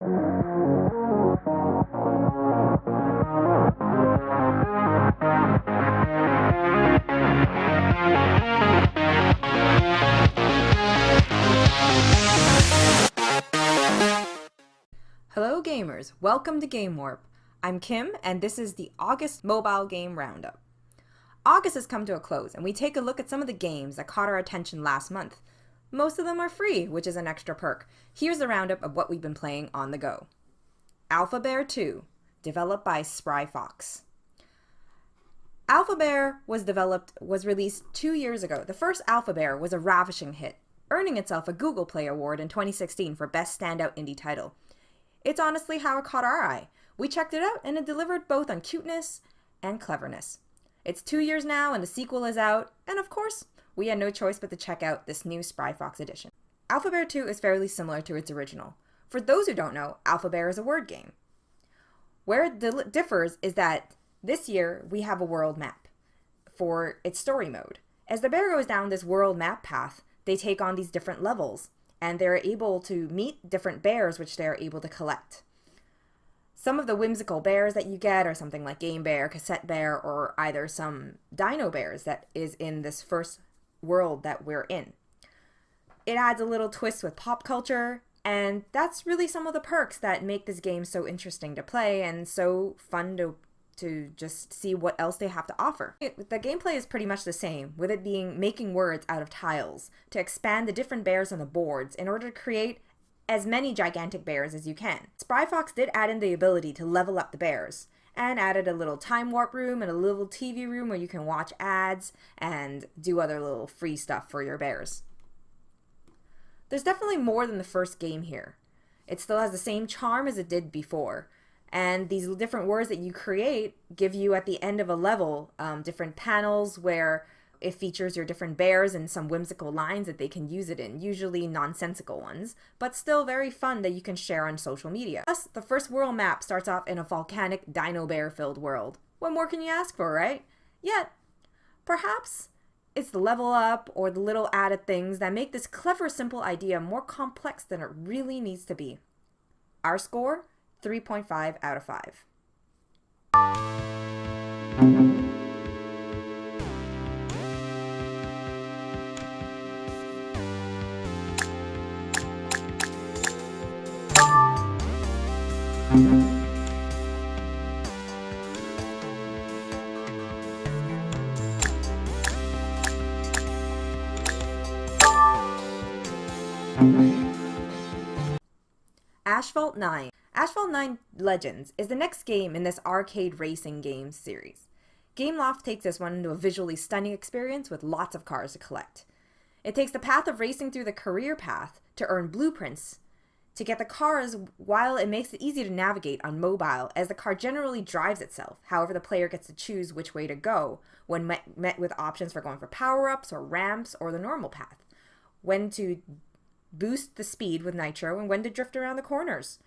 Hello gamers, welcome to Game Warp. I'm Kim and this is the August mobile game roundup. August has come to a close and we take a look at some of the games that caught our attention last month. Most of them are free, which is an extra perk. Here's the roundup of what we've been playing on the go. Alpha Bear 2, developed by Spry Fox. Alpha Bear was released 2 years ago. The first Alpha Bear was a ravishing hit, earning itself a Google Play Award in 2016 for Best Standout Indie Title. It's honestly how it caught our eye. We checked it out and it delivered both on cuteness and cleverness. It's 2 years now and the sequel is out, and of course, we had no choice but to check out this new Spry Fox edition. Alpha Bear 2 is fairly similar to its original. For those who don't know, Alpha Bear is a word game. Where it differs is that this year we have a world map for its story mode. As the bear goes down this world map path, they take on these different levels, and they're able to meet different bears which they're able to collect. Some of the whimsical bears that you get are something like Game Bear, Cassette Bear, or either some Dino Bears that is in this first world that we're in. It adds a little twist with pop culture, and that's really some of the perks that make this game so interesting to play and so fun to just see what else they have to offer. The gameplay is pretty much the same, with it being making words out of tiles to expand the different bears on the boards in order to create as many gigantic bears as you can. Spry Fox did add in the ability to level up the bears, and added a little time warp room and a little TV room where you can watch ads and do other little free stuff for your bears. There's definitely more than the first game here. It still has the same charm as it did before. And these different words that you create give you at the end of a level different panels where it features your different bears and some whimsical lines that they can use it in, usually nonsensical ones, but still very fun that you can share on social media. Plus, the first world map starts off in a volcanic dino bear filled world. What more can you ask for, right? Yet, perhaps it's the level up or the little added things that make this clever, simple idea more complex than it really needs to be. Our score? 3.5 out of 5. Asphalt 9. Asphalt 9 Legends is the next game in this arcade racing game series. Gameloft takes this one into a visually stunning experience with lots of cars to collect. It takes the path of racing through the career path to earn blueprints to get the cars, while it makes it easy to navigate on mobile as the car generally drives itself. However, the player gets to choose which way to go when met with options for going for power-ups or ramps or the normal path, when to boost the speed with nitro, and when to drift around the corners.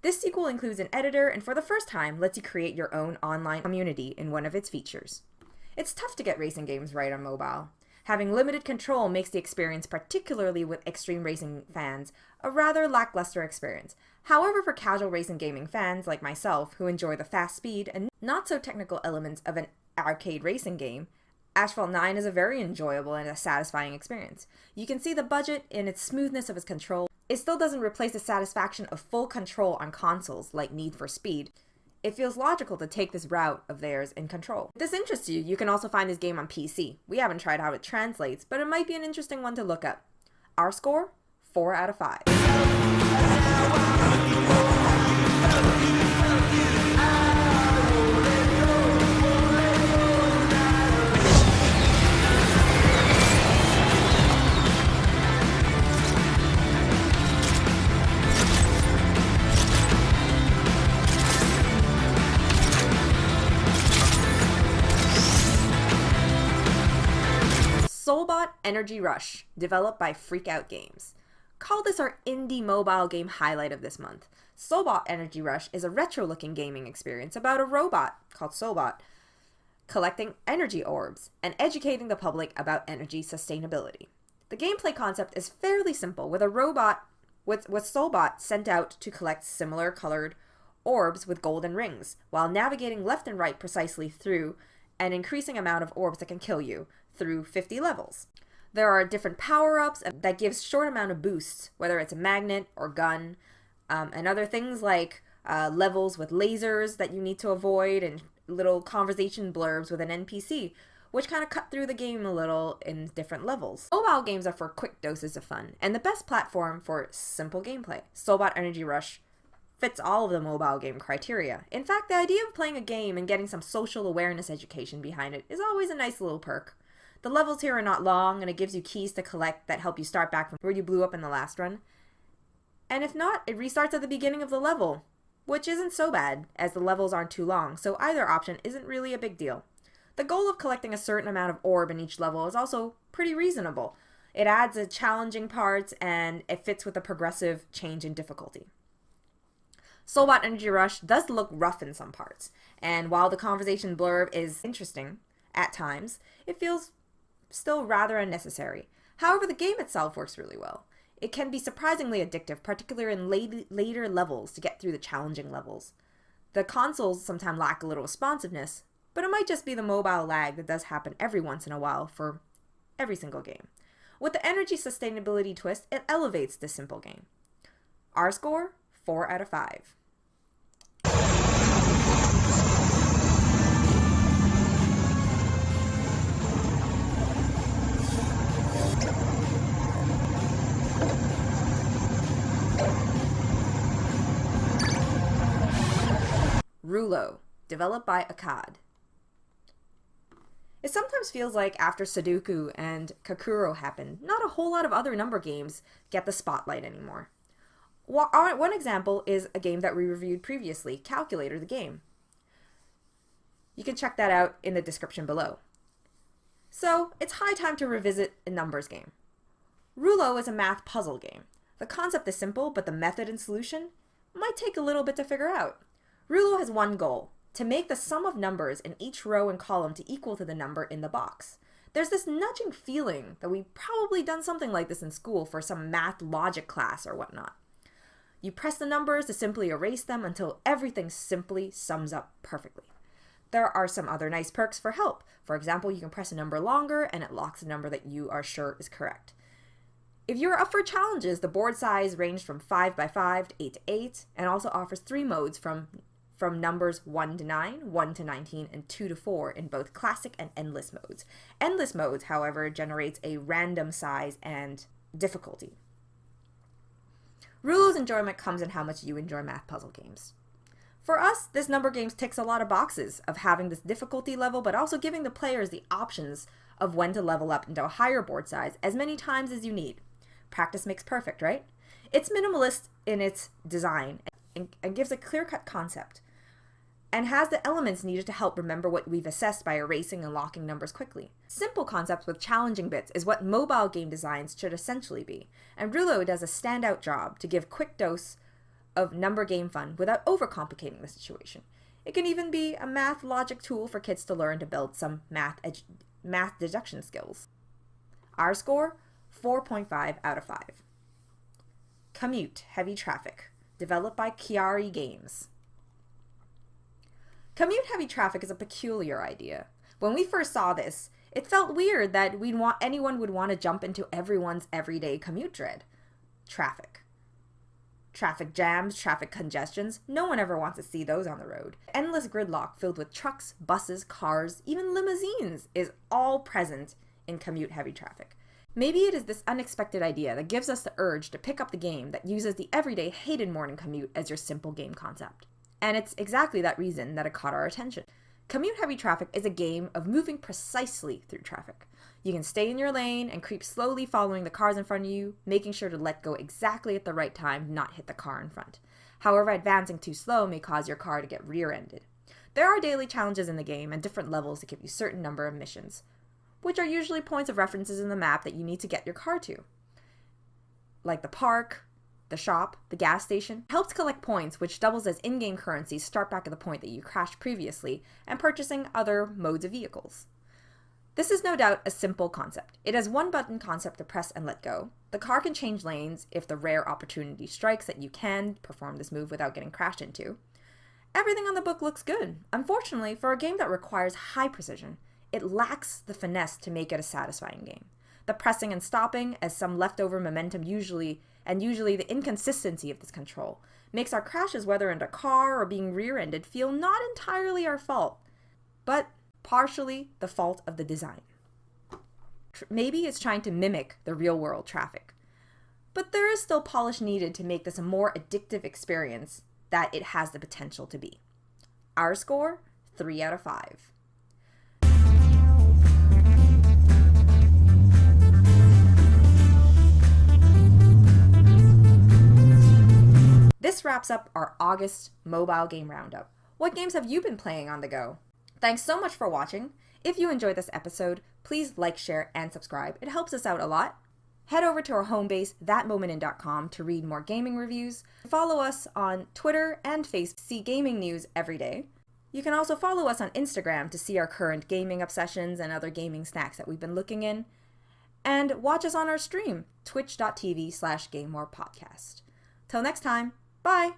This sequel includes an editor and for the first time lets you create your own online community in one of its features. It's tough to get racing games right on mobile. Having limited control makes the experience, particularly with extreme racing fans, a rather lackluster experience. However, for casual racing gaming fans like myself who enjoy the fast speed and not so technical elements of an arcade racing game, Asphalt 9 is a very enjoyable and a satisfying experience. You can see the budget in its smoothness of its control. It still doesn't replace the satisfaction of full control on consoles like Need for Speed. It feels logical to take this route of theirs in Control. If this interests you, you can also find this game on PC. We haven't tried how it translates, but it might be an interesting one to look up. Our score? 4 out of 5. Soulbot Energy Rush, developed by Freakout Games. Call this our indie mobile game highlight of this month. Soulbot Energy Rush is a retro-looking gaming experience about a robot called Soulbot collecting energy orbs and educating the public about energy sustainability. The gameplay concept is fairly simple, with a robot with Soulbot sent out to collect similar colored orbs with golden rings, while navigating left and right precisely through an increasing amount of orbs that can kill you through 50 levels. There are different power-ups that gives short amount of boosts, whether it's a magnet or gun, and other things like levels with lasers that you need to avoid and little conversation blurbs with an NPC, which kind of cut through the game a little in different levels. Mobile games are for quick doses of fun, and the best platform for simple gameplay. Soulbot Energy Rush fits all of the mobile game criteria. In fact, the idea of playing a game and getting some social awareness education behind it is always a nice little perk. The levels here are not long, and it gives you keys to collect that help you start back from where you blew up in the last run. And if not, it restarts at the beginning of the level, which isn't so bad, as the levels aren't too long, so either option isn't really a big deal. The goal of collecting a certain amount of orb in each level is also pretty reasonable. It adds a challenging part, and it fits with a progressive change in difficulty. Soulbot Energy Rush does look rough in some parts, and while the conversation blurb is interesting at times, it feels still rather unnecessary. However, the game itself works really well. It can be surprisingly addictive, particularly in later levels to get through the challenging levels. The consoles sometimes lack a little responsiveness, but it might just be the mobile lag that does happen every once in a while for every single game. With the energy sustainability twist, it elevates this simple game. Our score, 4 out of 5. Reuleaux, developed by Ashe. It sometimes feels like after Sudoku and Kakuro happened, not a whole lot of other number games get the spotlight anymore. One example is a game that we reviewed previously, Calculator the Game. You can check that out in the description below. So, it's high time to revisit a numbers game. Reuleaux is a math puzzle game. The concept is simple, but the method and solution might take a little bit to figure out. Reuleaux has one goal: to make the sum of numbers in each row and column to equal to the number in the box. There's this nudging feeling that we've probably done something like this in school for some math logic class or whatnot. You press the numbers to simply erase them until everything simply sums up perfectly. There are some other nice perks for help. For example, you can press a number longer and it locks a number that you are sure is correct. If you're up for challenges, the board size ranged from 5 by 5 to 8 to 8 and also offers 3 modes from numbers 1 to 9, 1 to 19, and 2 to 4 in both classic and endless modes. Endless modes, however, generates a random size and difficulty. Reuleaux's enjoyment comes in how much you enjoy math puzzle games. For us, this number game ticks a lot of boxes of having this difficulty level, but also giving the players the options of when to level up into a higher board size as many times as you need. Practice makes perfect, right? It's minimalist in its design and gives a clear-cut concept, and has the elements needed to help remember what we've assessed by erasing and locking numbers quickly. Simple concepts with challenging bits is what mobile game designs should essentially be, and Reuleaux does a standout job to give quick dose of number game fun without overcomplicating the situation. It can even be a math logic tool for kids to learn to build some math deduction skills. Our score, 4.5 out of 5. Commute, Heavy Traffic, developed by Chiari Games. Commute Heavy Traffic is a peculiar idea. When we first saw this, it felt weird that anyone would want to jump into everyone's everyday commute dread. Traffic. Traffic jams, traffic congestions, no one ever wants to see those on the road. Endless gridlock filled with trucks, buses, cars, even limousines is all present in Commute Heavy Traffic. Maybe it is this unexpected idea that gives us the urge to pick up the game that uses the everyday hated morning commute as your simple game concept. And it's exactly that reason that it caught our attention. Commute Heavy Traffic is a game of moving precisely through traffic. You can stay in your lane and creep slowly following the cars in front of you, making sure to let go exactly at the right time, not hit the car in front. However, advancing too slow may cause your car to get rear-ended. There are daily challenges in the game and different levels that give you a certain number of missions, which are usually points of references in the map that you need to get your car to. Like the park, the shop, the gas station, helps collect points which doubles as in-game currency start back at the point that you crashed previously and purchasing other modes of vehicles. This is no doubt a simple concept. It has one button concept to press and let go, The car can change lanes if the rare opportunity strikes that you can perform this move without getting crashed into. Everything on the book looks good. Unfortunately, for a game that requires high precision, it lacks the finesse to make it a satisfying game. The pressing and stopping, as some leftover momentum usually the inconsistency of this control, makes our crashes, whether in a car or being rear-ended, feel not entirely our fault, but partially the fault of the design. Maybe it's trying to mimic the real-world traffic. But there is still polish needed to make this a more addictive experience that it has the potential to be. Our score, 3 out of 5. This wraps up our August mobile game roundup. What games have you been playing on the go? Thanks so much for watching. If you enjoyed this episode, please like, share, and subscribe. It helps us out a lot. Head over to our home base, thatmomentin.com, to read more gaming reviews. Follow us on Twitter and Facebook to see gaming news every day. You can also follow us on Instagram to see our current gaming obsessions and other gaming snacks that we've been looking in. And watch us on our stream, twitch.tv/GameWarPodcast. Till next time, bye!